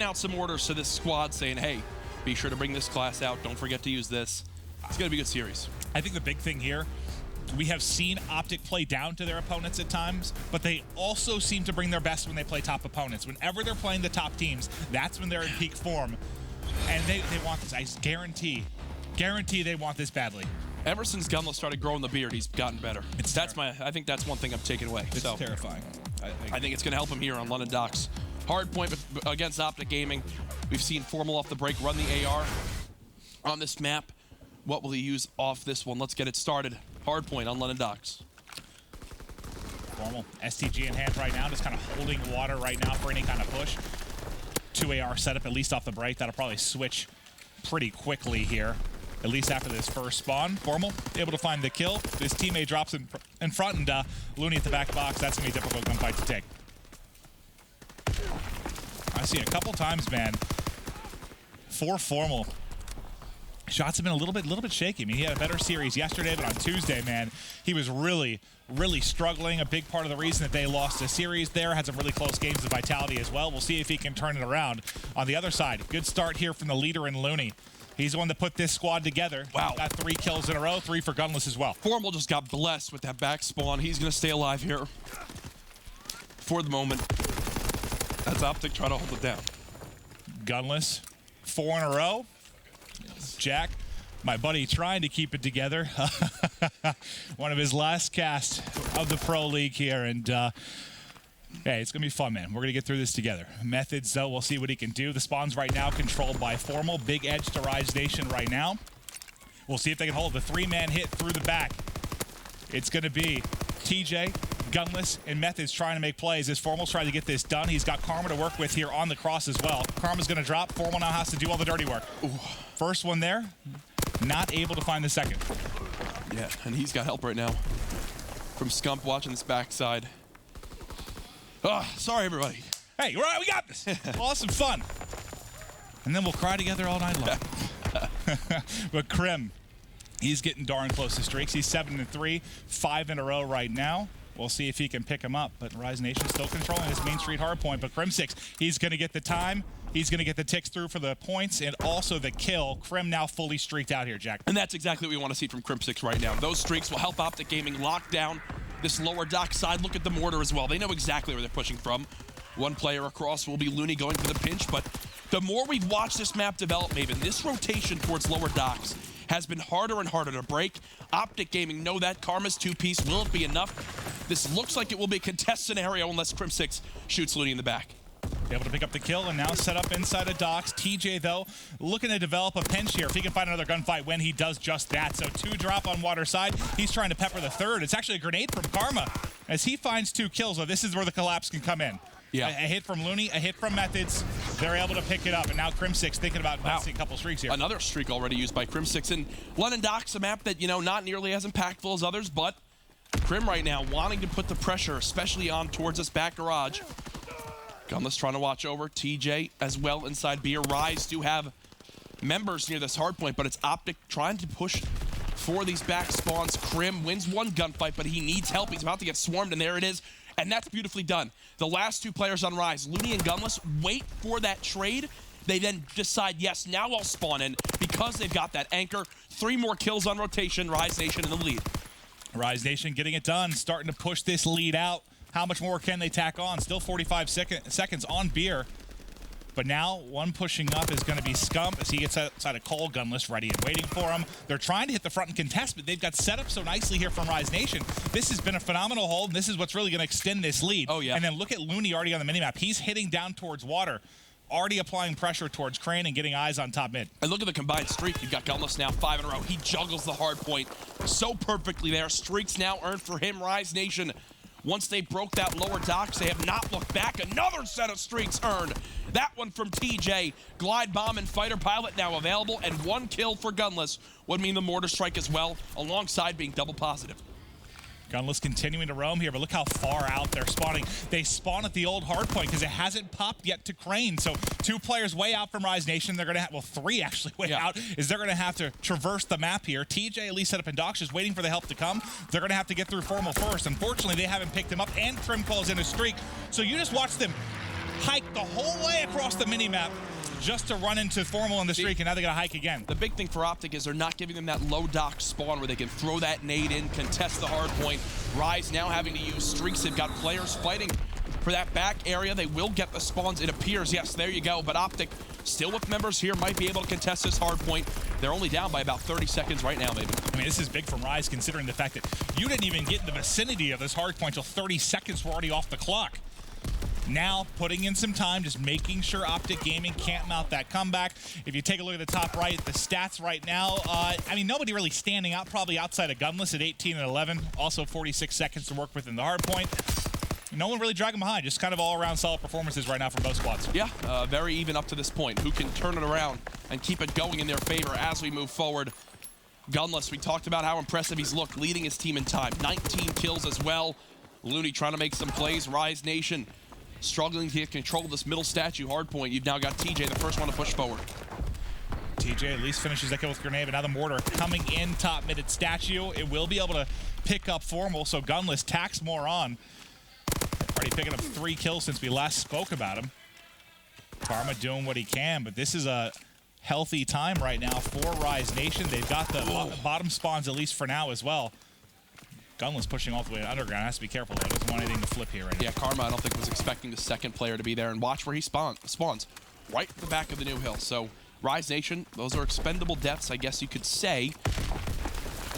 out some orders to this squad saying, hey, be sure to bring this class out. Don't forget to use this. It's going to be a good series. I think the big thing here, we have seen OpTic play down to their opponents at times, but they also seem to bring their best when they play top opponents. Whenever they're playing the top teams, that's when they're in peak form. And they want this. I guarantee they want this badly. Ever since Gunless started growing the beard, he's gotten better. I think that's one thing I'm taking away. It's terrifying. I think it's going to help him here on London Docks. Hard point against OpTic Gaming. We've seen Formal off the break run the AR on this map. What will he use off this one? Let's get it started. Hard point on London Docks. Formal STG in hand right now, just kind of holding water right now for any kind of push. 2 AR setup, at least off the break. That'll probably switch pretty quickly here, at least after this first spawn. Formal able to find the kill. His teammate drops in front, and Looney at the back box. That's going to be a difficult gunfight to take. I see a couple times, man, for Formal. Shots have been a little bit shaky. I mean, he had a better series yesterday, but on Tuesday, man, he was really struggling. A big part of the reason that they lost a series there, had some really close games of Vitality as well. We'll see if he can turn it around. On the other side, good start here from the leader in Looney. He's the one that put this squad together. Wow. Got 3 kills in a row, 3 for Gunless as well. Formal just got blessed with that back spawn. He's going to stay alive here for the moment. That's OpTic trying to hold it down. Gunless, 4 in a row. Jack, my buddy, trying to keep it together. One of his last casts of the Pro League here, and hey, it's gonna be fun, man. We're gonna get through this together. Methods, though, we'll see what he can do. The spawn's right now controlled by Formal. Big edge to Rise Nation right now. We'll see if they can hold the 3-man hit through the back. It's gonna be TJ, Gunless, and Methods trying to make plays as Formal's trying to get this done. He's got Karma to work with here on the cross as well. Karma's gonna drop. Formal now has to do all the dirty work. Ooh. First one there, not able to find the second. Yeah, and he's got help right now from Scump watching this backside. Oh, sorry, everybody. Hey, we got this. Awesome fun. And then we'll cry together all night long. But Krim, he's getting darn close to streaks. He's 7-3, 5 in a row right now. We'll see if he can pick him up. But Rise Nation still controlling this Main Street hardpoint. But Krim6, he's going to get the time. He's going to get the ticks through for the points and also the kill. Krim now fully streaked out here, Jack. And that's exactly what we want to see from Krim6 right now. Those streaks will help OpTic Gaming lock down this lower dock side. Look at the mortar as well. They know exactly where they're pushing from. One player across will be Looney going for the pinch, but the more we've watched this map develop, Maven, this rotation towards lower docks has been harder and harder to break. OpTic Gaming know that. Karma's 2-piece, will it be enough? This looks like it will be a contest scenario unless Krim6 shoots Looney in the back. Able to pick up the kill and now set up inside of docks. TJ, though, looking to develop a pinch here. If he can find another gunfight when he does just that. So 2 drop on water side. He's trying to pepper the third. It's actually a grenade from Karma as he finds 2 kills. So this is where the collapse can come in. Yeah. A hit from Looney, a hit from Methods. They're able to pick it up. And now Krim6 thinking about missing a couple streaks here. Another streak already used by Krim6. And London Docks, a map that, you know, not nearly as impactful as others, but Krim right now wanting to put the pressure, especially on towards this back garage. Gunless trying to watch over. TJ as well inside beer. Rise do have members near this hard point, but it's OpTic trying to push for these back spawns. Krim wins one gunfight, but he needs help. He's about to get swarmed, and there it is. And that's beautifully done. The last 2 players on Rise, Looney and Gunless, wait for that trade. They then decide, yes, now I'll spawn in because they've got that anchor. 3 more kills on rotation. Rise Nation in the lead. Rise Nation getting it done, starting to push this lead out. How much more can they tack on? Still 45 seconds on beer. But now, one pushing up is going to be Scump as he gets outside of Cole. Gunless ready and waiting for him. They're trying to hit the front and contest, but they've got set up so nicely here from Rise Nation. This has been a phenomenal hold, and this is what's really going to extend this lead. Oh, yeah. And then look at Looney already on the minimap. He's hitting down towards water, already applying pressure towards Crane and getting eyes on top mid. And look at the combined streak. You've got Gunless now 5 in a row. He juggles the hard point so perfectly there. Streaks now earned for him. Rise Nation, once they broke that lower docks, they have not looked back. Another set of streaks earned. That one from TJ. Glide bomb and fighter pilot now available, and 1 kill for Gunless would mean the mortar strike as well, alongside being double positive. Gunless continuing to roam here, but look how far out they're spawning. They spawn at the old hard point because it hasn't popped yet to Crane. So 2 players way out from Rise Nation. They're going to have, well, 3 actually way out, is they're going to have to traverse the map here. TJ at least set up in docks, just waiting for the help to come. They're going to have to get through Formal first. Unfortunately, they haven't picked him up, and Trim calls in a streak. So you just watch them hiked the whole way across the minimap just to run into Formal in the streak, and now they're going to hike again. The big thing for OpTic is they're not giving them that low dock spawn where they can throw that nade in, contest the hard point. Rise now having to use streaks. They've got players fighting for that back area. They will get the spawns, it appears. Yes, there you go. But OpTic, still with members here, might be able to contest this hard point. They're only down by about 30 seconds right now, maybe. I mean, this is big from Rise, considering the fact that you didn't even get in the vicinity of this hard point until 30 seconds were already off the clock. Now, putting in some time, just making sure OpTic Gaming can't mount that comeback. If you take a look at the top right, the stats right now, I mean, nobody really standing out, probably outside of Gunless at 18 and 11. Also 46 seconds to work with in the hard point. No one really dragging behind, just kind of all-around solid performances right now from both squads. Yeah, very even up to this point. Who can turn it around and keep it going in their favor as we move forward? Gunless, we talked about how impressive he's looked, leading his team in time. 19 kills as well. Looney trying to make some plays. Rise Nation struggling to get control of this middle statue hardpoint. You've now got TJ, the first one to push forward. TJ at least finishes that kill with grenade, but now the mortar coming in top mid at statue. It will be able to pick up Formal, so Gunless tacks more on. Already picking up 3 kills since we last spoke about him. Karma doing what he can, but this is a healthy time right now for Rise Nation. They've got the bottom spawns at least for now as well. Gunless pushing all the way to underground. Has to be careful though. Doesn't want anything to flip here right now. Yeah, Karma I don't think was expecting the second player to be there, and watch where he spawns. Right at the back of the new hill. So Rise Nation, those are expendable deaths, I guess you could say.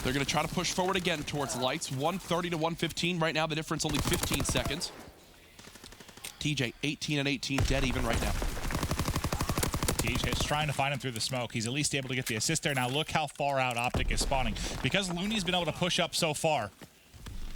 They're going to try to push forward again towards lights. 130 to 115. Right now, the difference only 15 seconds. TJ, 18 and 18, dead even right now. TJ is trying to find him through the smoke. He's at least able to get the assist there. Now look how far out OpTic is spawning. Because Looney's been able to push up so far,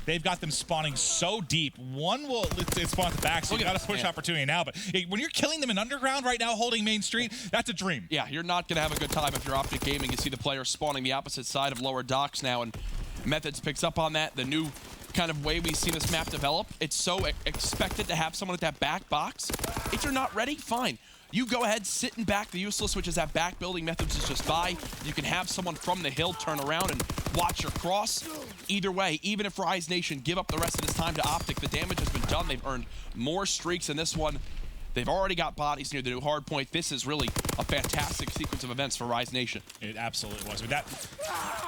they've got them spawning so deep. One will spawn at the back, so you got a push opportunity now. But when you're killing them in underground right now, holding Main Street, that's a dream. Yeah, you're not going to have a good time if you're OpTic Gaming. You see the players spawning the opposite side of lower docks now, and Methods picks up on that. The new kind of way we see this map develop, it's so expected to have someone at that back box. If you're not ready, fine. You go ahead, sit in back. The useless, which is that back building. Methods is just by. You can have someone from the hill turn around and watch your cross. Either way, even if Rise Nation give up the rest of this time to OpTic, the damage has been done. They've earned more streaks in this one. They've already got bodies near the new hard point. This is really a fantastic sequence of events for Rise Nation. It absolutely was. But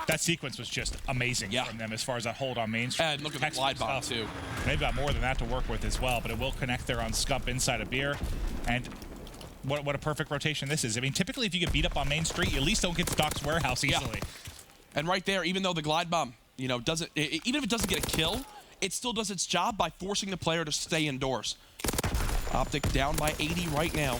that sequence was just amazing from them as far as that hold on Main Street. And look at the glide bomb, too. They've got more than that to work with as well, but it will connect there on Scump inside of Beer. And what a perfect rotation this is. I mean, typically if you get beat up on Main Street, you at least don't get to Doc's warehouse easily. Yeah. And right there, even though the glide bomb, you know, doesn't, even if it doesn't get a kill, it still does its job by forcing the player to stay indoors. OpTic down by 80 right now.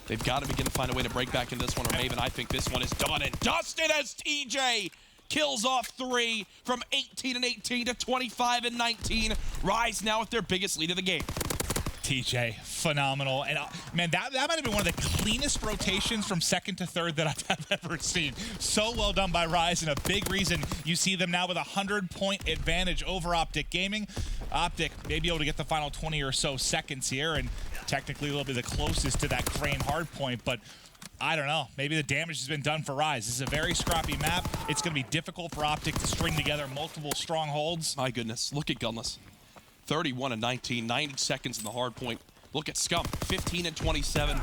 They've got to begin to find a way to break back into this one, or Maven, I think this one is done and dusted as TJ kills off 3 from 18 and 18 to 25 and 19. Rise now with their biggest lead of the game. TJ, phenomenal. And man, that might have been one of the cleanest rotations from second to third that I've ever seen. So well done by Rise, and a big reason you see them now with a 100-point advantage over OpTic Gaming. OpTic may be able to get the final 20 or so seconds here, and technically they'll be the closest to that Crane hard point, but I don't know. Maybe the damage has been done for Rise. This is a very scrappy map. It's going to be difficult for OpTic to string together multiple strongholds. My goodness, look at Gunless. 31 and 19, 90 seconds in the hard point. Look at Scump, 15 and 27.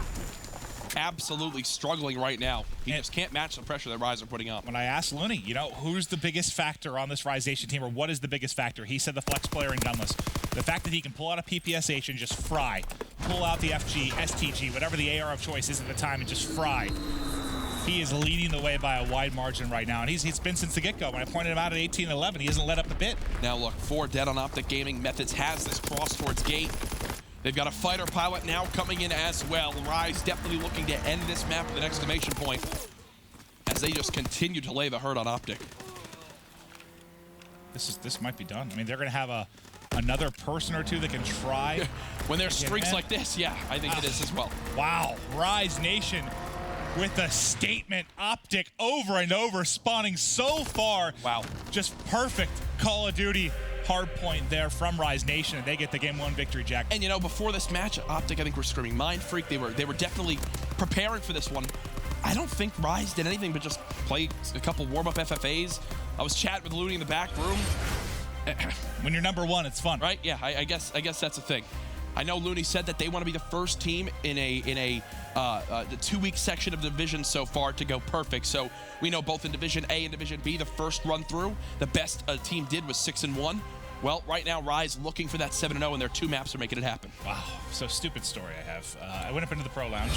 Absolutely struggling right now. He just can't match the pressure that Rise are putting up. When I asked Looney, you know, who's the biggest factor on this Rise Nation team, or what is the biggest factor? He said the flex player in Gunless. The fact that he can pull out a PPSH and just fry. Pull out the FG, STG, whatever the AR of choice is at the time, and just fry. He is leading the way by a wide margin right now, and he's been since the get-go. When I pointed him out at 18-11, he hasn't let up a bit. Now look, 4 dead on OpTic Gaming. Methods has this cross towards gate. They've got a fighter pilot now coming in as well. Rise definitely looking to end this map with an exclamation point as they just continue to lay the hurt on OpTic. This might be done. I mean, they're going to have another person or two that can try. When there's streaks like this, yeah, I think it is as well. Wow, Rise Nation with a statement. OpTic over and over, spawning so far. Wow. Just perfect Call of Duty hard point there from Rise Nation, and they get the game 1 victory, Jack. And you know, before this match, OpTic, I think, were screaming Mind Freak. They were definitely preparing for this one. I don't think Rise did anything but just play a couple warm-up FFAs. I was chatting with Looney in the back room. When you're number 1, it's fun. Right? Yeah, I guess that's the thing. I know Looney said that they want to be the first team in the 2-week section of the division so far to go perfect. So we know both in Division A and Division B, the first run through, the best a team did was 6-1. Well, right now, Rise looking for that 7-0, and their 2 maps are making it happen. Wow, so stupid story I have. I went up into the pro lounge,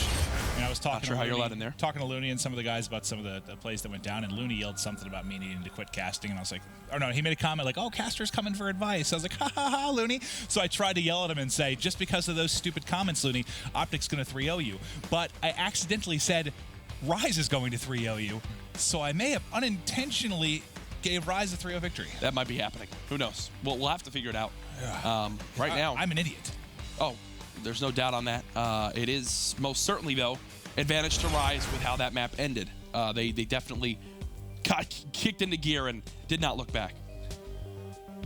and I was talking Not sure to how you're Looney, allowed in there. talking to Looney and some of the guys about some of the plays that went down, and Looney yelled something about me needing to quit casting, and I was like, or no, he made a comment like, oh, caster's coming for advice. I was like, ha, ha, ha, Looney. So I tried to yell at him and say, just because of those stupid comments, Looney, OpTic's going to 3-0 you. But I accidentally said, Rise is going to 3-0 you, so I may have unintentionally gave Rise a 3-0 victory. That might be happening. Who knows? We'll have to figure it out. Right now, I'm an idiot. Oh, there's no doubt on that. It is most certainly, though, advantage to Rise with how that map ended. They definitely got kicked into gear and did not look back.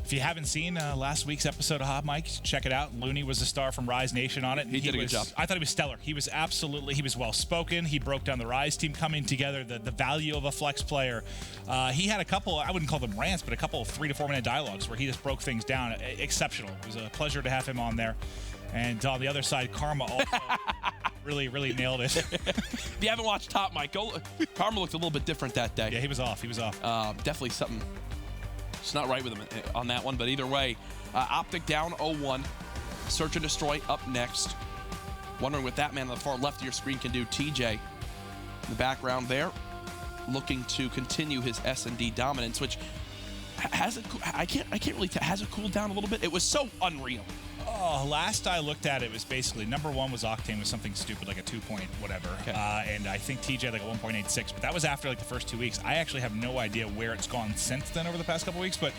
If you haven't seen last week's episode of Hot Mike, check it out. Looney was the star from Rise Nation on it. He did a good job. I thought he was stellar. He was well-spoken. He broke down the Rise team coming together, the value of a flex player. He had a couple, I wouldn't call them rants, but a couple of 3 to 4 minute dialogues where he just broke things down. Exceptional. It was a pleasure to have him on there. And on the other side, Karma also really nailed it. If you haven't watched Top Mike, Karma looked a little bit different that day. Yeah, he was off. Definitely something. It's not right with him on that one, but either way, OpTic down 0-1. Search and Destroy up next. Wondering what that man on the far left of your screen can do. TJ in the background there, looking to continue his S&D dominance, which has has it cooled down a little bit? It was so unreal. Oh, last I looked at it was basically number 1 was Octane with something stupid like a 2 point whatever, okay. And I think TJ like a 1.86, but that was after like the first 2 weeks. I actually have no idea where it's gone since then over the past couple weeks, but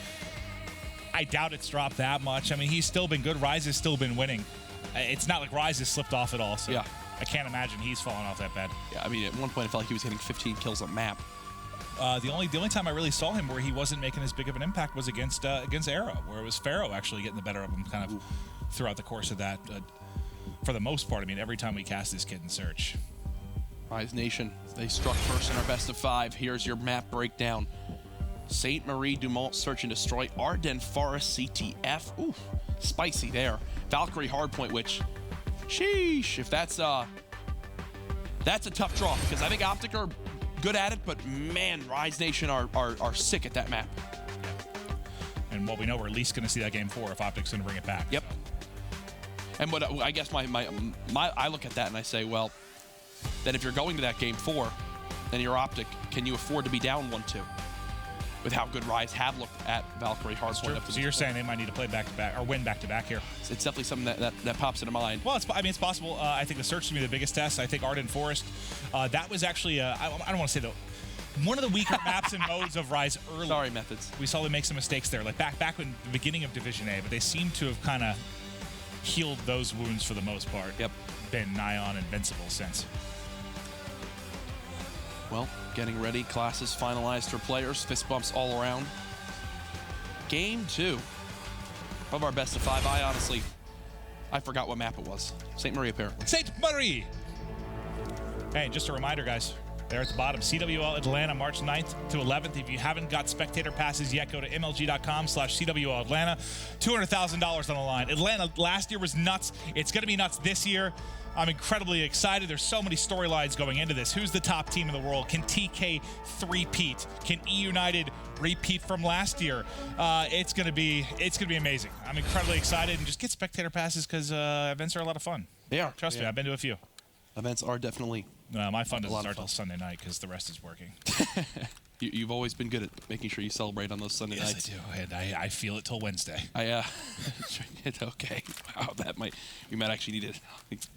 I doubt it's dropped that much. I mean, he's still been good. Rise has still been winning. It's not like Rise has slipped off at all, so yeah. I can't imagine he's fallen off that bad. Yeah, I mean, at one point I felt like he was hitting 15 kills on map. The only time I really saw him where he wasn't making as big of an impact was against Arrow, where it was Pharaoh actually getting the better of him kind of throughout the course of that. For the most part, I mean, every time we cast this kid in Search. Rise Nation, they struck first in our best of 5. Here's your map breakdown. Sainte Marie du Mont, Search and Destroy. Ardennes Forest CTF. Ooh, spicy there. Valkyrie hardpoint, which, sheesh, if that's a tough draw, because I think OpTic are good at it, but man, Rise Nation are sick at that map. And what we know, we're at least going to see that game 4 if OpTic's going to bring it back. Yep. And what I guess I look at that and I say, well, then if you're going to that game 4, then you're OpTic, can you afford to be down 1-2? With how good Rise have looked at Valkyrie hardpoint. So you're saying they might need to play back-to-back or win back-to-back here? It's definitely something that pops into mind. Well, it's possible. I think the Search is going to be the biggest test. I think Ardennes Forest, that was actually, I don't want to say one of the weaker maps and modes of Rise early. Sorry, Methods. We saw them make some mistakes there, like back when the beginning of Division A, but they seem to have kind of healed those wounds for the most part. Yep. Been nigh on invincible since. Well, getting ready. Classes finalized for players. Fist bumps all around. Game 2 of our best of 5. I forgot what map it was. Sainte Marie apparently. Sainte Marie! Hey, just a reminder, guys. There at the bottom, CWL Atlanta, March 9th to 11th. If you haven't got spectator passes yet, go to mlg.com/CWL Atlanta. $200,000 on the line. Atlanta last year was nuts. It's going to be nuts this year. I'm incredibly excited. There's so many storylines going into this. Who's the top team in the world? Can TK three-peat? Can E United repeat from last year? It's gonna be amazing. I'm incredibly excited, and just get spectator passes because events are a lot of fun. They are. Trust me, I've been to a few. Events are definitely. My fun doesn't start till Sunday night because the rest is working. You've always been good at making sure you celebrate on those Sunday nights. Yes, I do, and I feel it till Wednesday. Okay. Wow, we might actually need to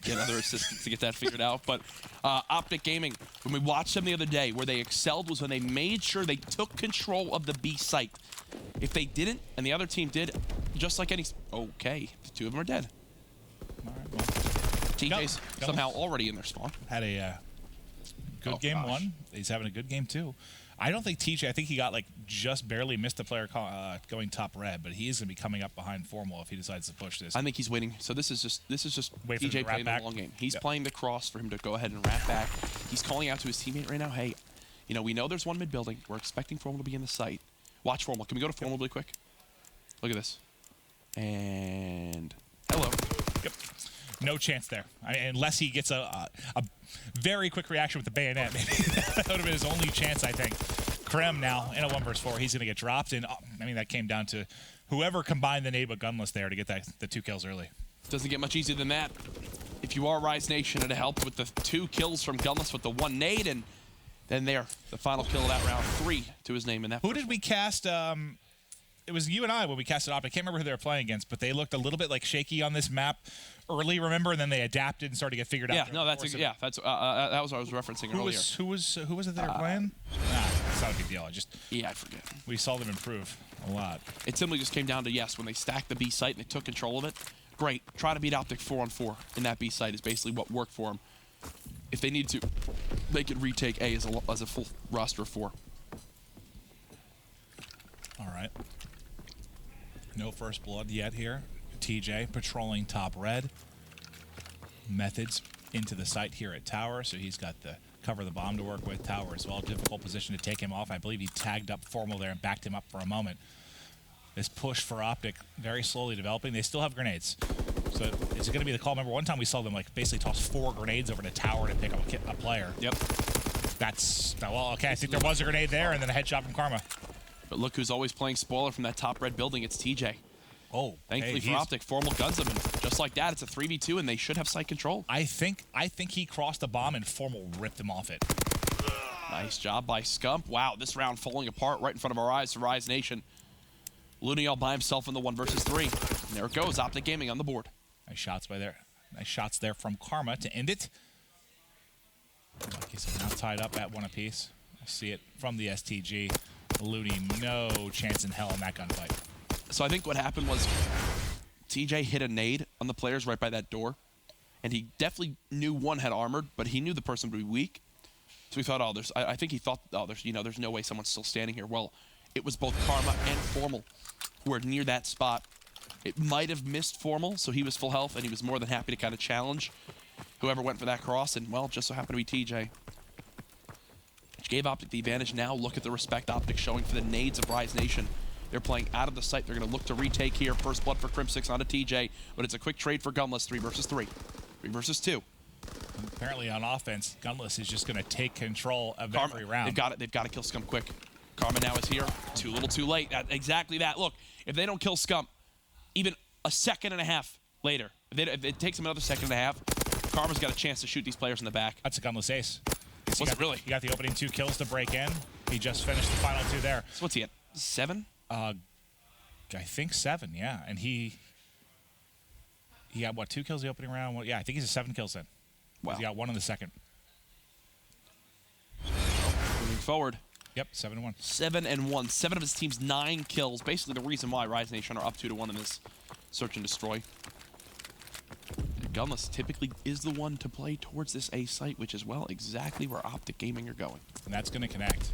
get other assistants to get that figured out. But OpTic Gaming, when we watched them the other day, where they excelled was when they made sure they took control of the B site. If they didn't, and the other team did, just like any... Okay, the 2 of them are dead. All right, well. TJ's somehow already in their spawn. Had a good game 1. He's having a good game 2. I don't think TJ, I think he got just barely missed the player going top red, but he is going to be coming up behind Formal if he decides to push this. I think he's waiting. So this is just TJ playing the long game. He's playing the cross for him to go ahead and wrap back. He's calling out to his teammate right now, hey, we know there's one mid building. We're expecting Formal to be in the site. Watch Formal. Can we go to Formal really quick? Look at this. And hello. Yep. No chance there. I mean, unless he gets a very quick reaction with the bayonet. Maybe that would have been his only chance, I think. Krem now in a 1 versus 4. He's going to get dropped. And I mean, that came down to whoever combined the nade with Gunless there to get the 2 kills early. Doesn't get much easier than that. If you are Rise Nation, it helped with the 2 kills from Gunless with the 1 nade. And then there, the final kill of that round, 3 to his name in that. Who did we cast? It was you and I when we casted OpTic. I can't remember who they were playing against, but they looked a little bit like shaky on this map early, remember? And then they adapted and started to get figured out. Yeah, no, that was what I was referencing earlier. Who was it they were playing? It's not a big deal. I forget. We saw them improve a lot. It simply just came down to, yes, when they stacked the B site and they took control of it, great. Try to beat OpTic 4-on-4 in that B site is basically what worked for them. If they need to, they could retake A as a full roster of 4. All right. No first blood yet here. TJ patrolling top red. Methods into the site here at Tower, so he's got the cover the bomb to work with. Tower as well. Difficult position to take him off. I believe he tagged up Formal there and backed him up for a moment. This push for OpTic very slowly developing. They still have grenades. So is it going to be the call? Remember one time we saw them like basically toss 4 grenades over to Tower to pick up a player. Yep. That's, well, okay, I think there was a grenade there and then a headshot from Karma. But look who's always playing spoiler from that top red building. It's TJ. Oh, thankfully for OpTic, Formal guns him, and just like that, it's a 3v2, and they should have site control. I think he crossed the bomb and Formal ripped him off it. Nice job by Scump. Wow, this round falling apart right in front of our eyes to Rise Nation. Looney all by himself in the 1 versus 3. And there it goes, OpTic Gaming on the board. Nice shots by there. Nice shots there from Karma to end it. Like he said, now tied up at 1 apiece. We'll see it from the STG. Looney, no chance in hell in that gunfight. So I think what happened was TJ hit a nade on the players right by that door, and he definitely knew one had armored, but he knew the person would be weak. So he thought, I think he thought, there's no way someone's still standing here. Well, it was both Karma and Formal who were near that spot. It might have missed Formal, so he was full health, and he was more than happy to kind of challenge whoever went for that cross, and, well, just so happened to be TJ. Which gave OpTic the advantage. Now look at the respect OpTic showing for the nades of Rise Nation. They're playing out of the site. They're going to look to retake here. First blood for Crim6 onto TJ, but it's a quick trade for Gunless. 3 versus 3. 3 versus 2. Apparently on offense, Gunless is just going to take control of every round. They've got it. They've got to kill Scump quick. Karma now is here. Too little, too late. Exactly that. Look, if they don't kill Scump, even a second and a half later, if it takes them another second and a half, Karma's got a chance to shoot these players in the back. That's a Gunless ace. Really? He got the opening 2 kills to break in. He just finished the final 2 there. So what's he at? 7? I think 7, yeah. And he got, what, 2 kills the opening round? Well, yeah, I think he's a 7 kills in. Wow. He got 1 in the second. Moving forward. Yep, 7-1. 7-1. 7 of his team's 9 kills. Basically the reason why Rise Nation are up 2-1 in this search and destroy. Gunless typically is the one to play towards this A site, which is, well, exactly where OpTic Gaming are going. And that's going to connect.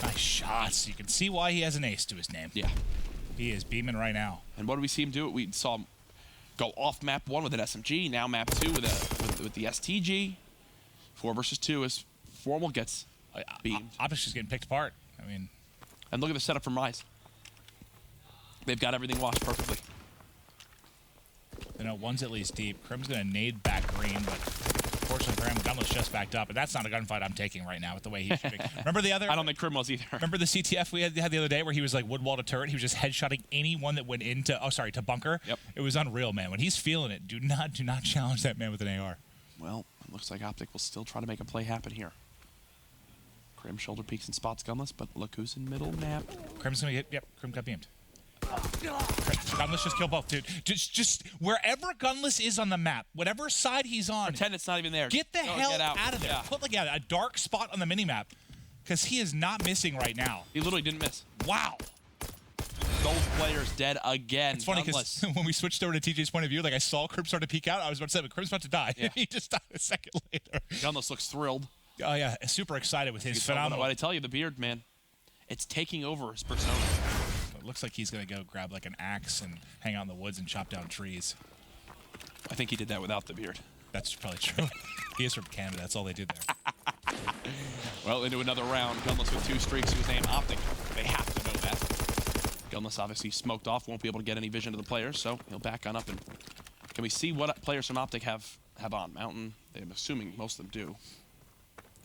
Nice shots. You can see why he has an ace to his name. Yeah. He is beaming right now. And what do we see him do? We saw him go off map 1 with an SMG, now map 2 with the STG. 4 versus 2 as Formal gets beamed. OpTic's just getting picked apart. I mean, and look at the setup from Rise. They've got everything washed perfectly. You know, one's at least deep. Crim's going to nade back green, but fortunately for him, Gunless just backed up. And that's not a gunfight I'm taking right now with the way he's shooting. Remember the other? I don't think Crim was either. Remember the CTF we had the other day where he was like wood wall to turret? He was just headshotting anyone that went into, to bunker. Yep. It was unreal, man. When he's feeling it, do not challenge that man with an AR. Well, it looks like OpTic will still try to make a play happen here. Crim shoulder peeks and spots Gunless, but look who's in middle map. Crim's going to get, yep, Crim got beamed. Gunless just kill both, dude. Just wherever Gunless is on the map, whatever side he's on, pretend it's not even there. Get the hell out of there. Yeah. Put like a dark spot on the minimap, because he is not missing right now. He literally didn't miss. Wow. Both players dead again. It's funny because when we switched over to TJ's point of view, like I saw Crim start to peek out. I was about to say, but Crim's about to die. Yeah. He just died a second later. Gunless looks thrilled. Oh yeah, super excited with his phenomenal. What I tell you, the beard, man, it's taking over his persona. It looks like he's gonna go grab like an axe and hang out in the woods and chop down trees. I think he did that without the beard. That's probably true. He is from Canada. That's all they do there. Well, into another round. Gunless with 2 streaks to his name, OpTic. They have to know that. Gunless obviously smoked off, won't be able to get any vision of the players, so he'll back on up and Can we see what players from OpTic have on? Mountain, I'm assuming most of them do.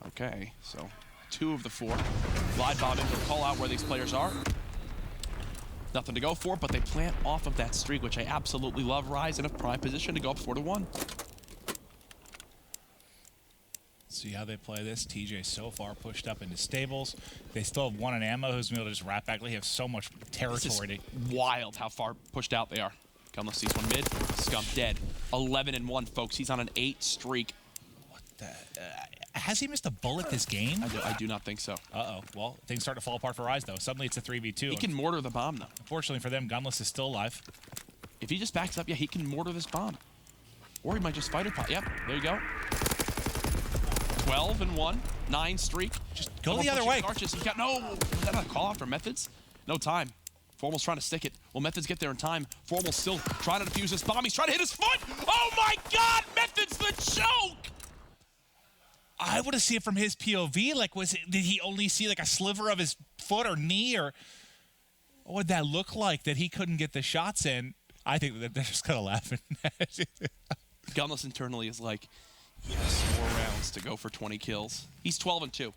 Okay, so 2 of the 4. Glide bomb in to call out where these players are. Nothing to go for, but they plant off of that streak, which I absolutely love. Rise in a prime position to go up 4-1. See how they play this. TJ so far pushed up into stables. They still have 1 in ammo who's going to just wrap back. They have so much territory. This is wild how far pushed out they are. Gunless sees one mid. Scump dead. 11-1, folks. He's on an 8 streak. What the? Has he missed a bullet this game? I do not think so. Uh-oh. Well, things start to fall apart for Rise, though. Suddenly it's a 3v2. He can mortar the bomb, though. Unfortunately for them, Gunless is still alive. If he just backs up, yeah, he can mortar this bomb. Or he might just fighter pot. Yep, there you go. 12-1, 9 streak. Just go the other way. Arches. He got no. Is that a call out for Methods? No time. Formal's trying to stick it. Will Methods get there in time? Formal's still trying to defuse this bomb. He's trying to hit his foot. Oh my God! Methods the choke. I want to see it from his POV. Like, did he only see like a sliver of his foot or knee, or what would that look like that he couldn't get the shots in? I think that they're just kind of laughing. Gunless internally is like, yes, more rounds to go for 20 kills. He's 12-2.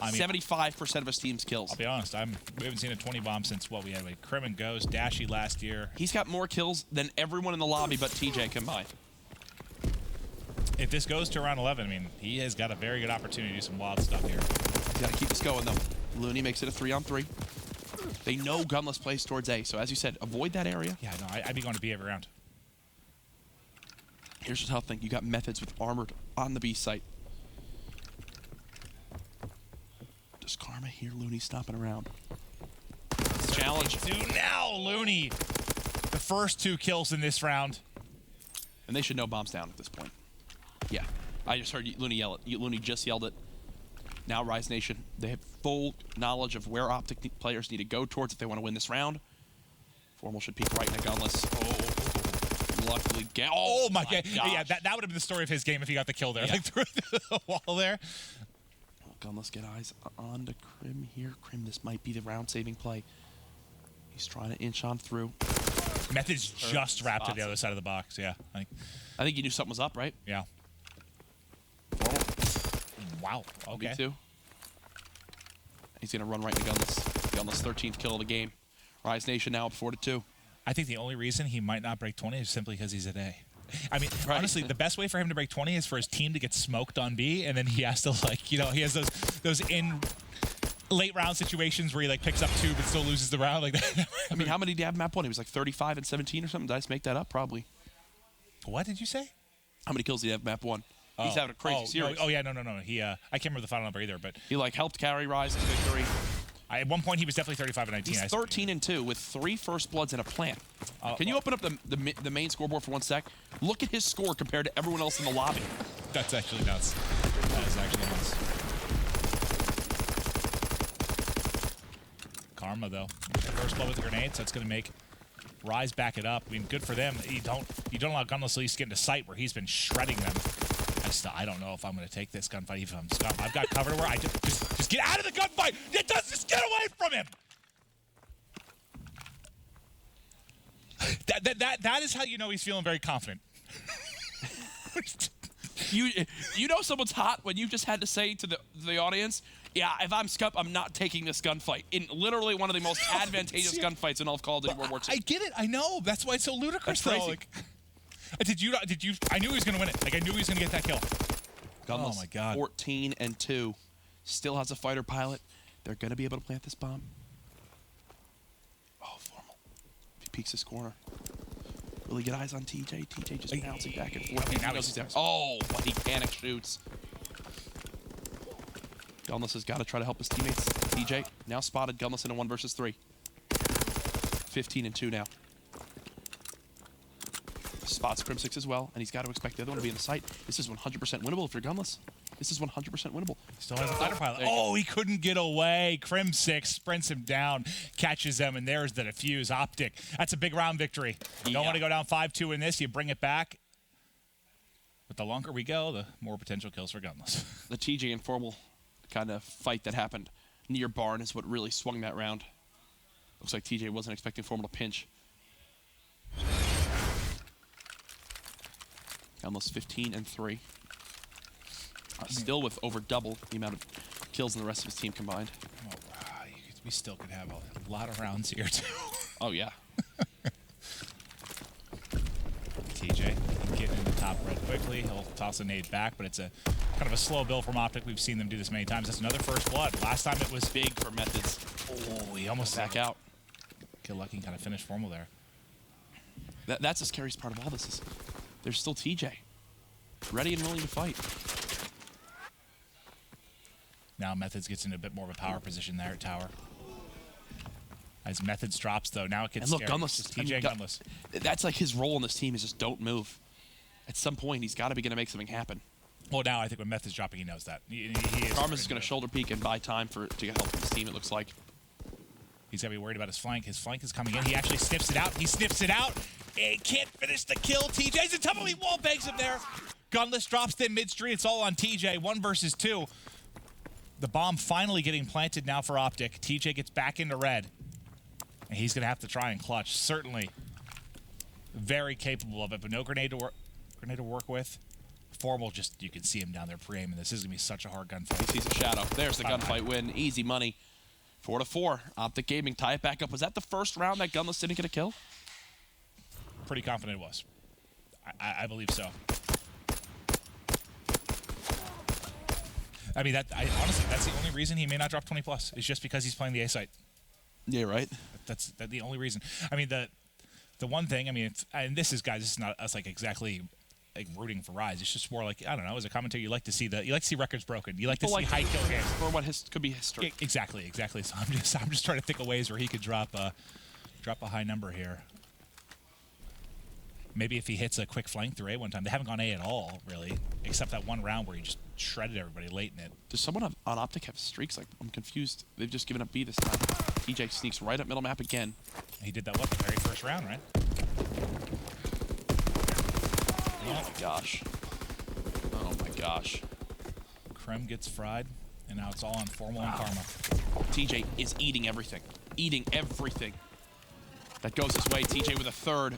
I mean, 75% of his team's kills. I'll be honest, we haven't seen a 20 bomb since what we had. Like Crim and Goes, Dashy last year. He's got more kills than everyone in the lobby but TJ combined. If this goes to around 11, I mean, he has got a very good opportunity to do some wild stuff here. He's got to keep this going, though. Looney makes it a 3-on-3. They know Gunless plays towards A, so as you said, avoid that area. Yeah, no, I'd be going to B every round. Here's the tough thing. You got Methods with Armored on the B site. Does Karma hear Looney stomping around? Challenge. Now, Looney. The first 2 kills in this round. And they should know bombs down at this point. Yeah. I just heard Looney yell it. Looney just yelled it. Now Rise Nation, they have full knowledge of where OpTic players need to go towards if they want to win this round. Formal should peek right into Gunless. Oh, luckily. Oh my God. Yeah, that would have been the story of his game if he got the kill there. Yeah. Like through the wall there. Gunless get eyes on to Crim here. Crim, this might be the round-saving play. He's trying to inch on through. Methods just wrapped to the other side of the box, yeah. I think you knew something was up, right? Yeah. Wow, okay. Me too. He's going to run right into Gunless. Gunless 13th kill of the game. Rise Nation now up 4-2. I think the only reason he might not break 20 is simply because he's at A. I mean, right. Honestly, the best way for him to break 20 is for his team to get smoked on B, and then he has to, like, you know, he has those in late round situations where he, like, picks up 2 but still loses the round. Like that. I mean, how many did he have map 1? He was like 35 and 17 or something. Did I just make that up? Probably. What did you say? How many kills did he have map 1? He's having a crazy series. Oh, yeah, no. He, I can't remember the final number either, but he, like, helped carry Rise to victory. At one point, he was definitely 35 and 19. He's 13-2 with 3 first bloods and a plant. Can you open up the main scoreboard for 1 sec? Look at his score compared to everyone else in the lobby. That's actually nuts. That is actually nuts. Karma, though. First blood with the grenades. That's going to make Rise back it up. I mean, good for them. You don't allow Gunless at least get into sight where he's been shredding them. I don't know if I'm going to take this gunfight even if I'm Scum. I've got cover where I just get out of the gunfight. Just get away from him. That is how you know he's feeling very confident. You know someone's hot when you just had to say to the audience, yeah, if I'm Scup, I'm not taking this gunfight. In literally one of the most advantageous gunfights in all of Call of Duty World War II. I get it. I know. That's why it's so ludicrous. That's crazy. Did you? I knew he was going to win it. Like, I knew he was going to get that kill. Gunless, oh, my God. 14-2. Still has a fighter pilot. They're going to be able to plant this bomb. Oh, Formal. If he peeks this corner. Will he get eyes on TJ? TJ just bouncing back and forth. Okay, now he's there. Oh, but he panic shoots. Gunless has got to try to help his teammates. TJ now spotted Gunless in a 1 versus 3. 15-2 now. Spots Crim 6 as well, and he's got to expect the other one to be in the sight. This is 100% winnable if you're Gunless. This is 100% winnable. Still has a fighter pilot. Oh, he couldn't get away. Crim 6 sprints him down, catches them, and there's the defuse. OpTic. That's a big round victory. You don't want to go down 5-2 in this. You bring it back. But the longer we go, the more potential kills for Gunless. The TJ and Formal kind of fight that happened near Barn is what really swung that round. Looks like TJ wasn't expecting Formal to pinch. Almost 15 and 3. Still with over double the amount of kills than the rest of his team combined. Oh, we still could have a lot of rounds here, too. Oh, yeah. TJ getting in the top red quickly. He'll toss a nade back, but it's a kind of a slow build from OpTic. We've seen them do this many times. That's another first blood. Last time it was Big for Methods. Oh, he almost Back out. Kill lucky and kind of finished Formal there. That's the scariest part of all this is there's still TJ. Ready and willing to fight. Now Methods gets into a bit more of a power position there at tower. As Methods drops, though, now it gets And look, scary. Gunless is TJ Gunless. That's like his role in this team is just don't move. At some point, he's got to be going to make something happen. Well, now I think when Methods dropping, he knows that. He is Karma's going to shoulder peek and buy time to get help from his team, it looks like. He's going to be worried about his flank. His flank is coming in. He actually sniffs it out. He sniffs it out. He can't finish the kill. TJ's in trouble. He wall bangs him there. Gunless drops them midstream. It's all on TJ. 1 versus 2. The bomb finally getting planted now for OpTic. TJ gets back into red. And he's going to have to try and clutch. Certainly very capable of it, but no grenade to work with. Formal, just you can see him down there pre-aiming. This is going to be such a hard gunfight. He sees a shadow. There's the gunfight win. Easy money. 4-4. OpTic Gaming tie it back up. Was that the first round that Gunless didn't get a kill? Pretty confident it was. I believe so. I mean, honestly, that's the only reason he may not drop 20 plus. Is just because he's playing the A site. Yeah, right. That's the only reason. I mean, the one thing. I mean, and this is guys. This is not us like exactly like rooting for Rise. It's just more like I don't know. As a commentator, you like to see records broken. You like to see high kill games for what could be history. Exactly. So I'm just trying to think of ways where he could drop a high number here. Maybe if he hits a quick flank through A one time. They haven't gone A at all, really, except that one round where he just shredded everybody late in it. Does someone on OpTic have streaks? Like, I'm confused. They've just given up B this time. TJ sneaks right up middle map again. He did that, the very first round, right? Oh, my gosh. Oh, my gosh. Krem gets fried, and now it's all on Formal and Karma. TJ is eating everything. Eating everything. That goes his way. TJ with a third.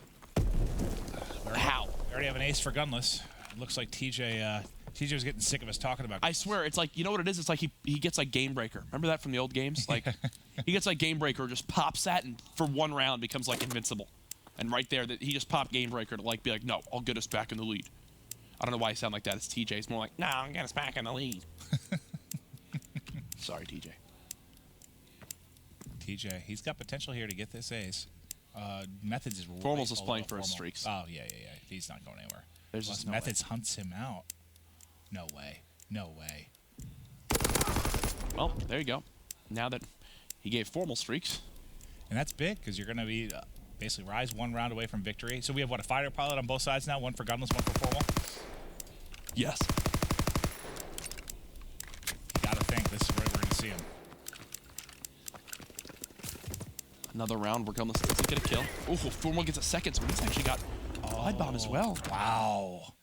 How? We already have an ace for Gunless. It looks like TJ was getting sick of us talking about. I swear, it's like, you know what it is? It's like he gets like Game Breaker. Remember that from the old games? Like, he gets like Game Breaker, just pops that, and for one round becomes like invincible. And right there, he just popped Game Breaker to like be like, no, I'll get us back in the lead. I don't know why I sound like that. It's TJ. It's more like, no, I'll get us back in the lead. Sorry, TJ. TJ, he's got potential here to get this ace. Methods is Formal's just playing for his streaks. Oh, yeah. He's not going anywhere. There's just no Methods way. hunts him out. No way. Well, there you go. Now that he gave Formal streaks. And that's big, because you're going to be basically Rise 1 round away from victory. So we have, what, a fighter pilot on both sides now? One for Gunless, one for Formal? Yes. You got to think this is where we're going to see him. Another round where Gunless doesn't get a kill. Oh, Formal gets a second, so he's actually got wide bomb as well. Wow.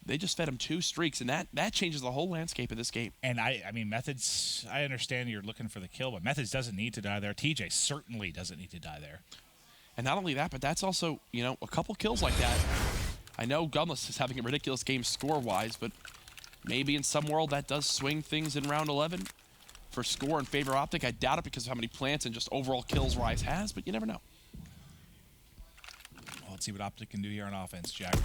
They just fed him 2 streaks, and that changes the whole landscape of this game. And I mean, Methods, I understand you're looking for the kill, but Methods doesn't need to die there. TJ certainly doesn't need to die there. And not only that, but that's also, you know, a couple kills like that. I know Gunless is having a ridiculous game score-wise, but maybe in some world that does swing things in round 11 for score in favor of OpTic. I doubt it because of how many plants and just overall kills Rise has, but you never know. Well, let's see what OpTic can do here on offense, Jack.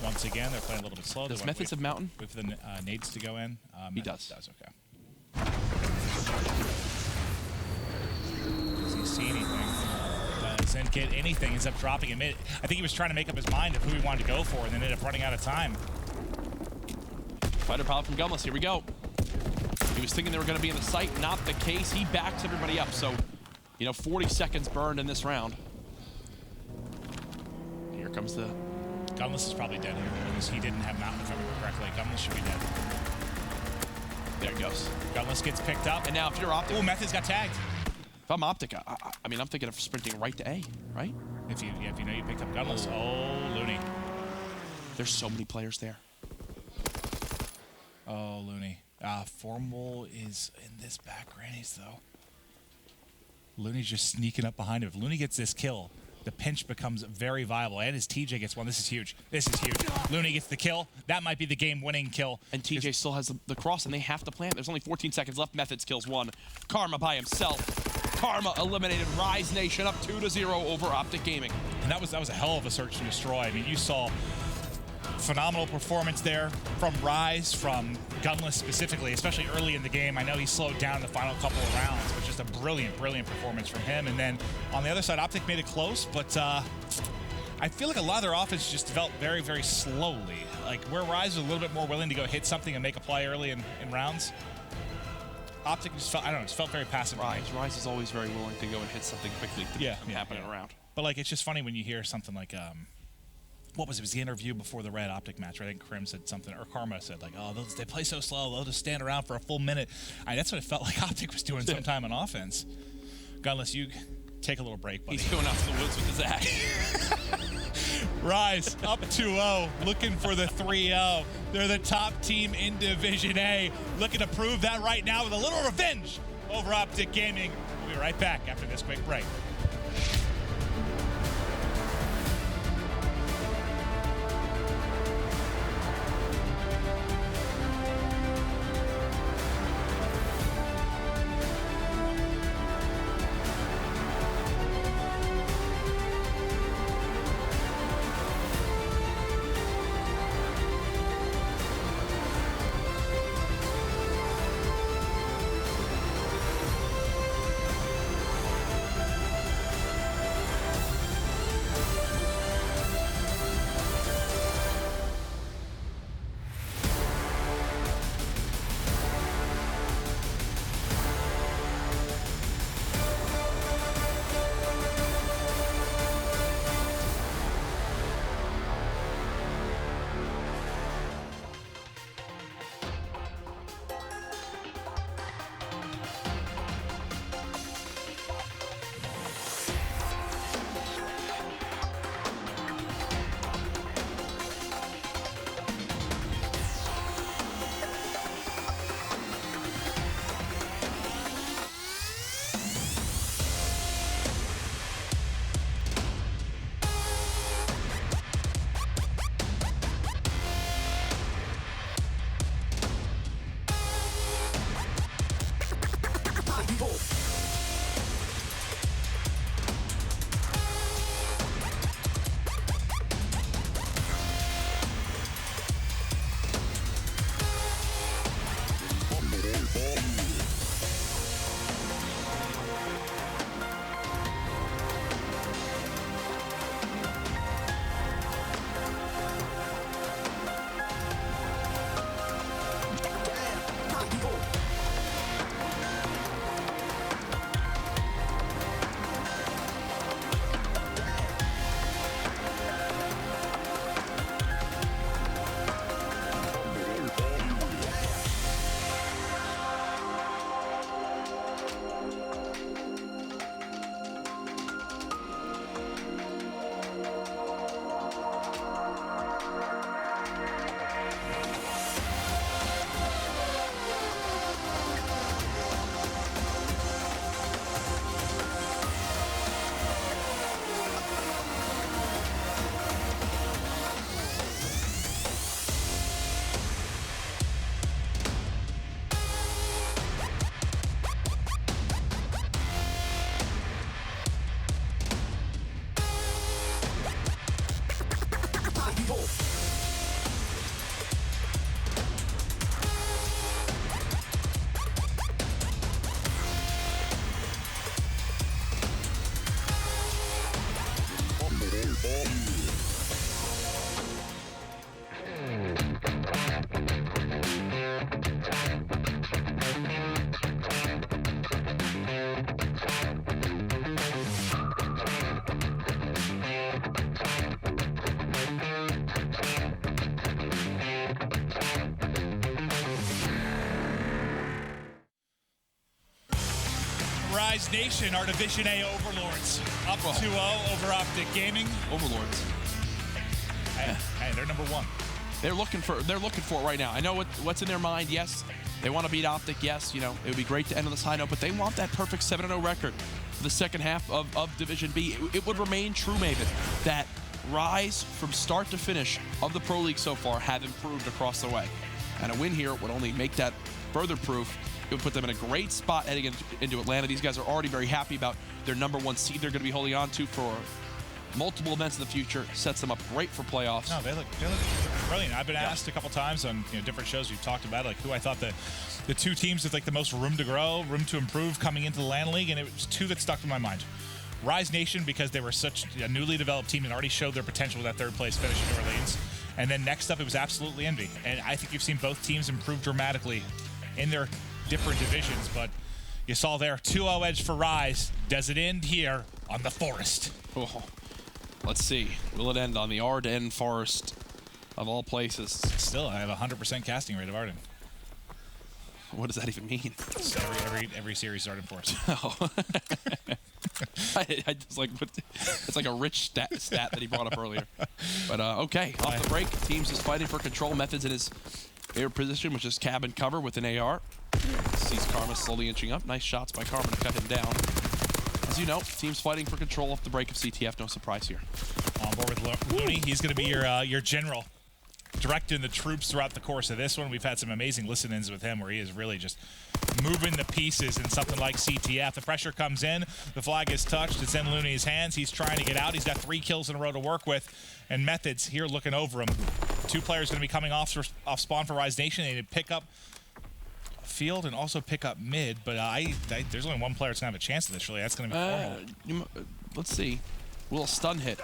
Once again, they're playing a little bit slow. Does Methods of Mountain? With the nades to go in. He does. Okay. Does he see anything? Doesn't get anything. Ends up dropping him. I think he was trying to make up his mind of who he wanted to go for, and then ended up running out of time. Fighter pilot from Gunless. Here we go. He was thinking they were going to be in the site. Not the case. He backs everybody up. So, you know, 40 seconds burned in this round. Here comes the... Gunless is probably dead here because he didn't have Mountain, if I remember correctly. Gunless should be dead. There it goes. Gunless gets picked up. And now if you're OpTic... Oh, Methods got tagged. If I'm OpTic, I mean, I'm thinking of sprinting right to A, right? If you know you picked up Gunless. Oh, Looney. There's so many players there. Oh, Looney. Formal is in this back grannies, though. Looney's just sneaking up behind him. If Looney gets this kill, the pinch becomes very viable. And as TJ gets one, this is huge. This is huge. Looney gets the kill. That might be the game-winning kill. And TJ still has the cross, and they have to plant. There's only 14 seconds left. Methods kills one. Karma by himself. Karma eliminated Rise Nation up 2-0 over OpTic Gaming. And that was a hell of a search and destroy. I mean, you saw phenomenal performance there from Rise, from Gunless specifically, especially early in the game. I know he slowed down in the final couple of rounds, but just a brilliant, brilliant performance from him. And then on the other side, OpTic made it close, but I feel like a lot of their offense just developed very, very slowly. Like where Rise was a little bit more willing to go hit something and make a play early in rounds, OpTic just felt, I don't know, just felt very passive. Rise is always very willing to go and hit something quickly to happen around. But like, it's just funny when you hear something like, what was it? It was the interview before the Red OpTic match, right? I think Krim said something, or Karma said like, oh, they play so slow, they'll just stand around for a full minute. That's what it felt like OpTic was doing sometime on offense. Gunless, you take a little break, buddy. He's going out to the woods with his axe. Rise up 2-0, looking for the 3-0. They're the top team in Division A, looking to prove that right now with a little revenge over OpTic Gaming. We'll be right back after this quick break. Rise Nation, our Division A overlords, up 2-0 over OpTic Gaming. Overlords. Hey, they're number one. They're looking for it right now. I know what's in their mind. Yes, they want to beat OpTic. Yes, you know, it would be great to end on this high note, but they want that perfect 7-0 record. the second half of Division B, it would remain true, Maven, that Rise from start to finish of the Pro League so far have improved across the way. And a win here would only make that further proof. It would put them in a great spot heading into Atlanta. These guys are already very happy about their #1 seed they're going to be holding on to for multiple events in the future. Sets them up great for playoffs. No, they look brilliant. I've been asked a couple times on different shows we've talked about like who I thought the two teams with like the most room to grow, room to improve coming into the LAN League, and it was two that stuck in my mind. Rise Nation, because they were such a newly developed team and already showed their potential with that third place finish in New Orleans. And then next up, it was absolutely Envy. And I think you've seen both teams improve dramatically in their different divisions. But you saw there, 2-0 edge for Rise. Does it end here on the Forest? Oh, let's see. Will it end on the Ardennes Forest of all places? Still, I have a 100% casting rate of Arden. What does that even mean? So every series is Arden Forest. Oh. I just like, it's like a rich stat that he brought up earlier. But okay, off the break, teams just fighting for control. Methods in his air position, which is cabin cover with an AR. Sees Karma slowly inching up. Nice shots by Karma to cut him down. As you know, teams fighting for control off the break of CTF. No surprise here. On board with Looney, he's going to be your general, directing the troops throughout the course of this one. We've had some amazing listen-ins with him where he is really just moving the pieces in something like CTF. The pressure comes in, the flag is touched, it's in Looney's hands, he's trying to get out, he's got 3 kills in a row to work with, and Methods here looking over him. 2 players going to be coming off spawn for Rise Nation. They need to pick up field and also pick up mid, but there's only 1 player that's going to have a chance at this, really. That's going to be formal. Let's see. Will a stun hit?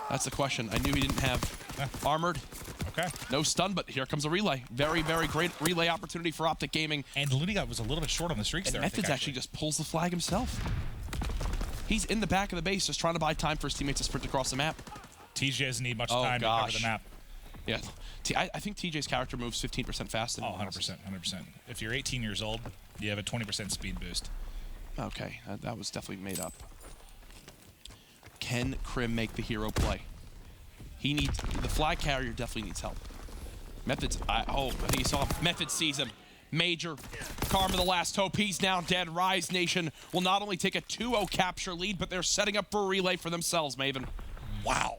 That's the question. I knew he didn't have armored. Okay. No stun, but here comes a relay. Very, very great relay opportunity for OpTic Gaming. And Looney was a little bit short on the streaks there. Methods actually just pulls the flag himself. He's in the back of the base just trying to buy time for his teammates to sprint across the map. TJ doesn't need much time to cover the map. Yeah. I think TJ's character moves 15% faster. Oh, 100%, 100%. If you're 18 years old, you have a 20% speed boost. Okay, that was definitely made up. Can Krim make the hero play? He needs, the flag carrier definitely needs help. Methods, I think he saw him. Methods sees him. Major, Karma the last hope, he's now dead. Rise Nation will not only take a 2-0 capture lead, but they're setting up for a relay for themselves, Maven. Wow.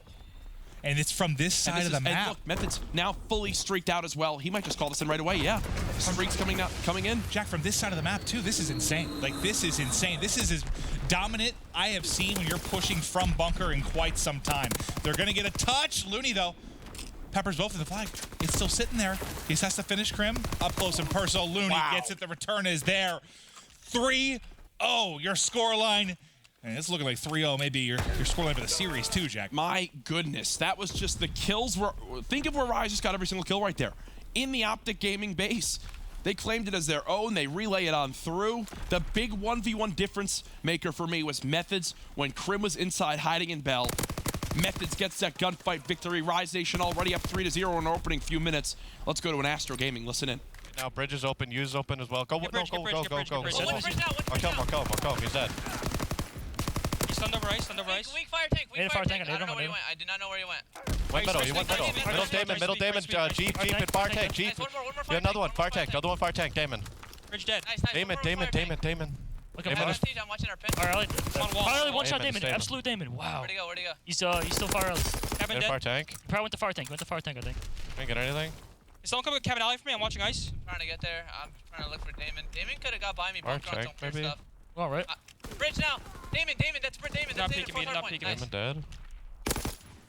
And it's from this side of the map. And look, Methods now fully streaked out as well. He might just call this in right away, yeah. Streaks coming in. Jack, from this side of the map, too, this is insane. Like, this is insane. This is as dominant I have seen when you're pushing from bunker in quite some time. They're going to get a touch. Looney, though, peppers both of the flag. It's still sitting there. He just has to finish Krim. Up close and personal. Looney gets it. The return is there. 3-0, your scoreline. And it's looking like 3-0, maybe your scoreline for the series too, Jack. My goodness, that was just the kills. Think of where Rise just got every single kill right there. In the OpTic Gaming base. They claimed it as their own. They relay it on through. The big 1v1 difference maker for me was Methods when Krim was inside hiding in Bell. Methods gets that gunfight victory. Rise Nation already up 3-0 in the opening few minutes. Let's go to an Astro Gaming. Listen in. Now bridge is open. Use is open as well. Go, Bridge, go. Bridge now, I'll kill him. He's dead. Stand over ice. Weak fire tank. I don't know where he went. I did not know where he went. Went middle. You went middle. Middle Damon. Jeep and fire tank. Jeep. Nice, one more Yeah, another one. Fire tank. Another one. Fire tank. Damon. Bridge dead. Nice. Damon. Look at Damon. I'm watching our pin. Fire early. Fire early, one shot Damon, Damon. Absolute Damon. Wow. Where'd he go? You still fire early. Cabin Fire dead. tank. Probably went to fire tank. I think. Didn't get anything. Is someone coming with cabin alley for me? I'm watching ice. Trying to get there. I'm trying to look for Damon. Damon could have got by me. Fire Bumped on some tank, weird maybe? stuff. All right. Bridge now. Damon. That's Damon. Not That's peeking me, Damon. not peeking me. Nice. Damon dead.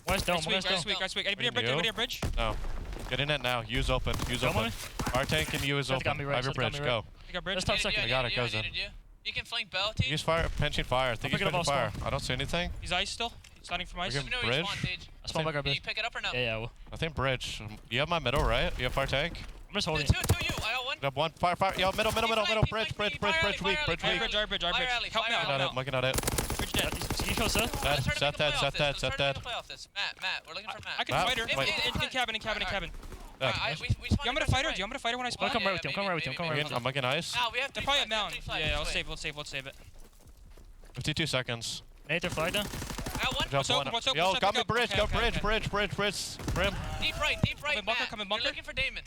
West dome. Guys, weak. Anybody at bridge? No. Get in it now. Use open. Fire tank and you is open. got me right, Have your got me bridge. right. Go. I got bridge. Needed Top second. I got it, goes in. You can flank Bell, team. Use fire. Pinching fire. I think he's pick it up pinching off fire. I don't see anything. He's ice still. He's starting from ice. We're Let good. me know where Bridge? you spawn, Tage. I spawn back our Can you bridge. pick it up or no? Yeah, I will. I think bridge. You have my middle, right? You have fire tank. I'm just holding Two it. you. I got one. You have one. Fire. Yo, middle. Bridge. Weak. Our bridge. Help me out. I'm looking at it. Bridge dead. You kill Seth? Set dead. Matt, we're looking for Matt. I can Matt, fight her. wait. In cabin. Yeah. You want me to fight her? Do you want me to fight her when I spawn? I'll come right with you. I'm making ice. Now we have They're three probably flags, down. three flags, Yeah, this let's way. save it. 52 seconds. Nate, they're flag down. I got one. Jump one. What's open? Yo, Step got me up. bridge. Okay, Go okay, bridge. Brim. Deep right, Come in Matt. bunker. You're looking for Damon.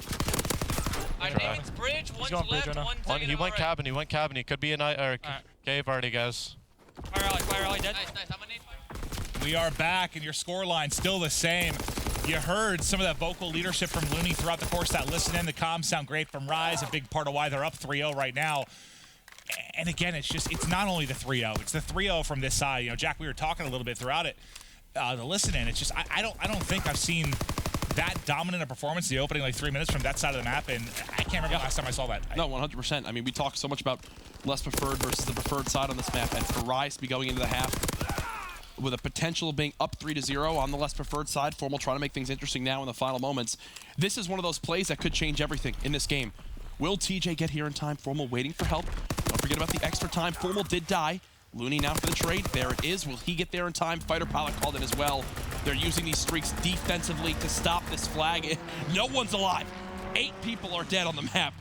Try. Damon's bridge, one's going bridge left, right now. one's He taking went right. cabin. He went cabin. He could be in cave already, guys. Alright, Fire ally dead. Nice, nice. I'm gonna need fire. We are back, and your scoreline still the same. You heard some of that vocal leadership from Looney throughout the course. That listen in, the comms sound great from Rise, a big part of why they're up 3-0 right now. And again, it's not only the 3-0, it's the 3-0 from this side. You know, Jack, we were talking a little bit throughout it. The listen in, it's just I don't think I've seen that dominant a performance the opening like 3 minutes from that side of the map, and I can't remember the last time I saw that. No, 100%. I mean, we talked so much about less preferred versus the preferred side on this map, and for Rise to be going into the half with a potential of being up 3-0 on the less preferred side, Formal trying to make things interesting now in the final moments. This is one of those plays that could change everything in this game. Will TJ get here in time? Formal waiting for help. Don't forget about the extra time. Formal did die. Looney now for the trade. There it is. Will he get there in time? Fighter pilot called it as well. They're using these streaks defensively to stop this flag. No one's alive. 8 people are dead on the map.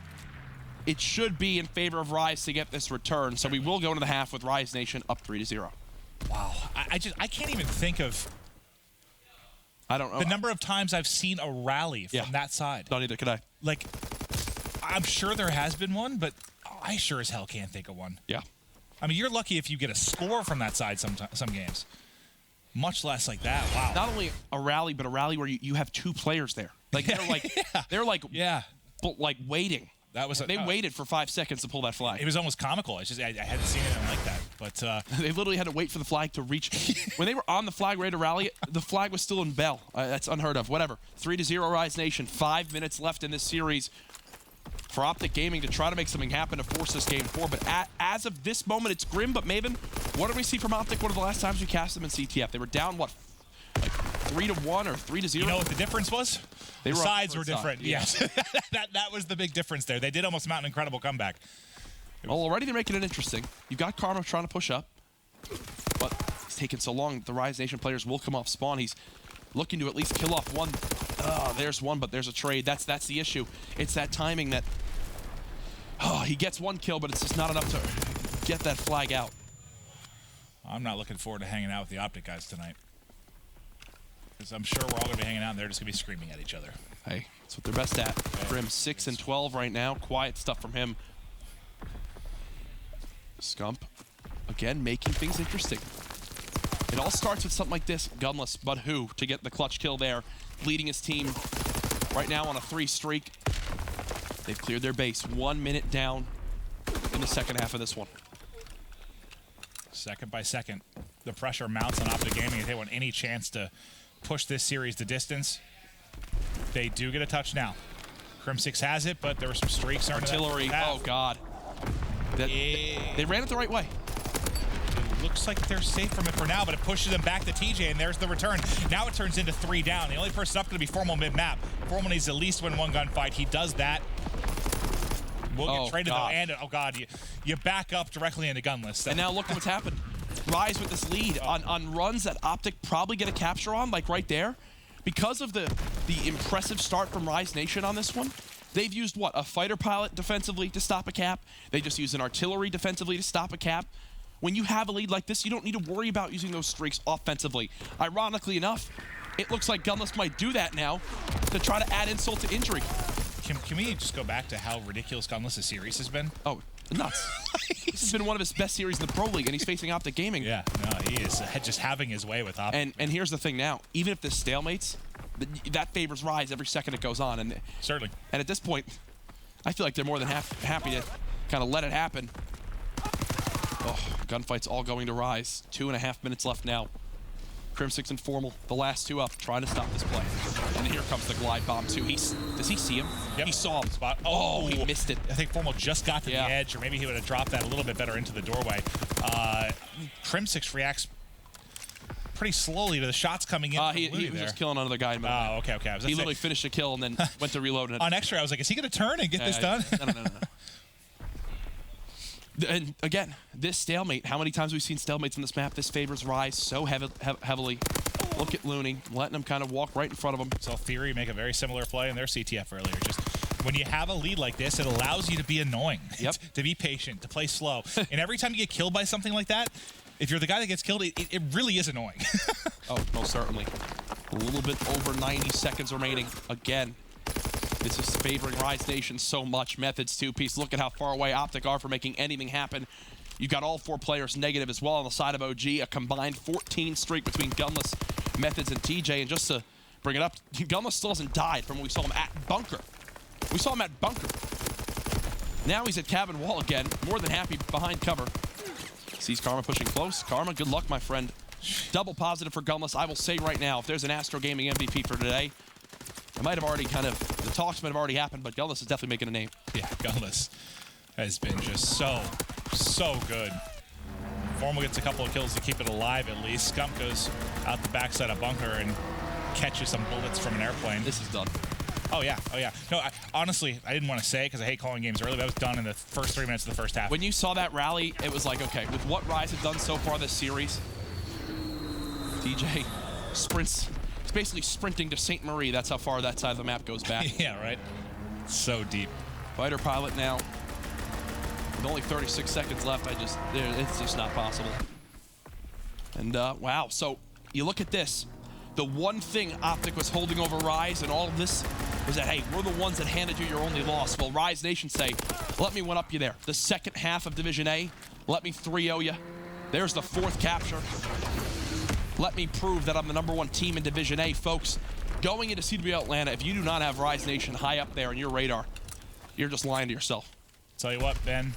It should be in favor of Rise to get this return. So we will go into the half with Rise Nation up 3-0. Wow. I can't even think of I don't know. the number of times I've seen a rally from that side. Not either could I. Like, I'm sure there has been one, but I sure as hell can't think of one. Yeah. I mean, you're lucky if you get a score from that side some games. Much less like that. Wow. Not only a rally, but a rally where you have 2 players there. Like they're like waiting. That was they waited for 5 seconds to pull that flag. It was almost comical. It's just I hadn't seen anything like that. But they literally had to wait for the flag to reach. When they were on the flag ready to rally, the flag was still in bell. That's unheard of. Whatever. 3-0 Rise Nation. 5 minutes left in this series for OpTic Gaming to try to make something happen to force this game 4. But as of this moment, it's grim. But Maven, what did we see from OpTic one of the last times we cast them in CTF? They were down, what, like 3-1 or 3-0? You know what the difference was? The sides were different. Side. Yes. that was the big difference there. They did almost mount an incredible comeback. Well, already they're making it interesting. You've got Karma trying to push up, but it's taking so long. The Rise Nation players will come off spawn. He's looking to at least kill off one. There's one, but there's a trade. That's the issue. It's that timing that he gets 1 kill, but it's just not enough to get that flag out. I'm not looking forward to hanging out with the OpTic guys tonight, because I'm sure we're all going to be hanging out and they're just going to be screaming at each other. Hey, that's what they're best at. Grim 6-12 right now. Quiet stuff from him. Scump, again, making things interesting. It all starts with something like this. Gunless, but who to get the clutch kill there, leading his team right now on a 3 streak. They've cleared their base. 1 minute down in the second half of this one. Second by second, the pressure mounts on OpTic Gaming if they want any chance to push this series to distance. They do get a touch now. Crim6 has it, but there were some streaks. Artillery, oh God. They ran it the right way. It looks like they're safe from it for now, but it pushes them back to TJ, and there's the return. Now it turns into 3 down. The only person up going to be Formal mid-map. Formal needs to at least win 1 gunfight. He does that. We'll get traded though, and oh God, you back up directly into Gunless. And now look at what's happened. Rise with this lead on runs that OpTic probably get a capture on, like right there. Because of the impressive start from Rise Nation on this one, they've used what? A fighter pilot defensively to stop a cap. They just used an artillery defensively to stop a cap. When you have a lead like this, you don't need to worry about using those streaks offensively. Ironically enough, it looks like Gunless might do that now to try to add insult to injury. Can we just go back to how ridiculous Gunless' series has been? Oh, nuts. This has been one of his best series in the Pro League, and he's facing OpTic Gaming. Yeah, no, he is just having his way with OpTic. And here's the thing now. Even if this stalemates, that favors Rise every second it goes on. And certainly. And at this point, I feel like they're more than happy to kind of let it happen. Oh, gunfight's all going to Rise. 2.5 minutes left now. Crim6 and Formal, the last 2 up, trying to stop this play. And here comes the glide bomb too. Does he see him? Yep. He saw him. Spot. Oh, he missed it. I think Formal just got to the edge, or maybe he would have dropped that a little bit better into the doorway. Crim6 reacts pretty slowly to the shots coming in. He was just killing another guy. Oh, okay. He literally finished a kill and then went to reload. On X-ray, I was like, is he going to turn and get this done? No. And again, this stalemate, how many times we've seen stalemates on this map? This favors Rise so heavily. Look at Looney, letting him kind of walk right in front of him. So Theory make a very similar play in their CTF earlier. Just when you have a lead like this, it allows you to be annoying, to be patient, to play slow. And every time you get killed by something like that, if you're the guy that gets killed, it really is annoying. Oh, most certainly. A little bit over 90 seconds remaining. Again, this is favoring Rise Nation so much. Methods 2-piece. Look at how far away OpTic are for making anything happen. You've got all 4 players negative as well on the side of OG. A combined 14 streak between Gunless, Methods, and TJ. And just to bring it up, Gunless still hasn't died from when we saw him at Bunker. We saw him at Bunker. Now he's at cabin wall again, more than happy behind cover. Sees Karma pushing close. Karma, good luck, my friend. Double positive for Gunless. I will say right now, if there's an Astro Gaming MVP for today, it might have already the talks might have already happened, but Gunless is definitely making a name. Yeah, Gunless has been just so good. Formal gets a couple of kills to keep it alive at least. Scump goes out the backside of Bunker and catches some bullets from an airplane. This is done. Oh, yeah. No, honestly, I didn't want to say it because I hate calling games early, but that was done in the first 3 minutes of the first half. When you saw that rally, it was like, okay, with what Rise have done so far this series, TJ sprints. He's basically sprinting to Sainte Marie. That's how far that side of the map goes back. Yeah, right? So deep. Fighter pilot now. With only 36 seconds left, it's just not possible. And, wow. So, you look at this. The one thing OpTic was holding over Rise and all of this was that, hey, we're the ones that handed you your only loss. Well, Rise Nation say, let me one-up you there. The second half of Division A, let me 3-0 you. There's the 4th capture. Let me prove that I'm the #1 team in Division A. Folks, going into CWL Atlanta, if you do not have Rise Nation high up there on your radar, you're just lying to yourself. Tell you what, Ben,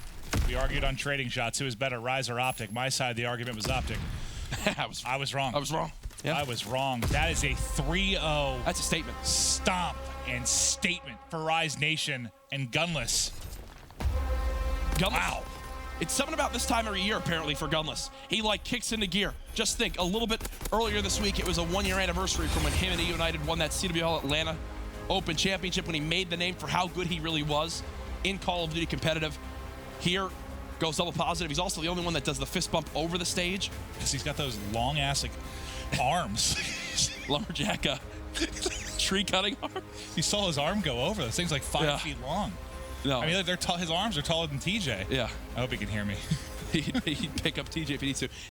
we argued on trading shots. Who was better, Rise or OpTic? My side of the argument was OpTic. I was wrong. I was wrong. Yeah. I was wrong. That is a 3-0. That's a statement. Stomp and statement for Rise Nation and Gunless. Wow. It's something about this time every year, apparently, for Gunless. He, kicks into gear. Just think, a little bit earlier this week, it was a 1-year anniversary from when him and E United won that CWL Atlanta Open Championship, when he made the name for how good he really was in Call of Duty competitive. Here, goes double positive. He's also the only one that does the fist bump over the stage. Because he's got those long-ass, arms. Lumberjack, tree cutting arm. You saw his arm go over. This thing's like 5 feet long. No. I mean, his arms are taller than TJ. Yeah. I hope he can hear me. He'd pick up TJ if he needs to.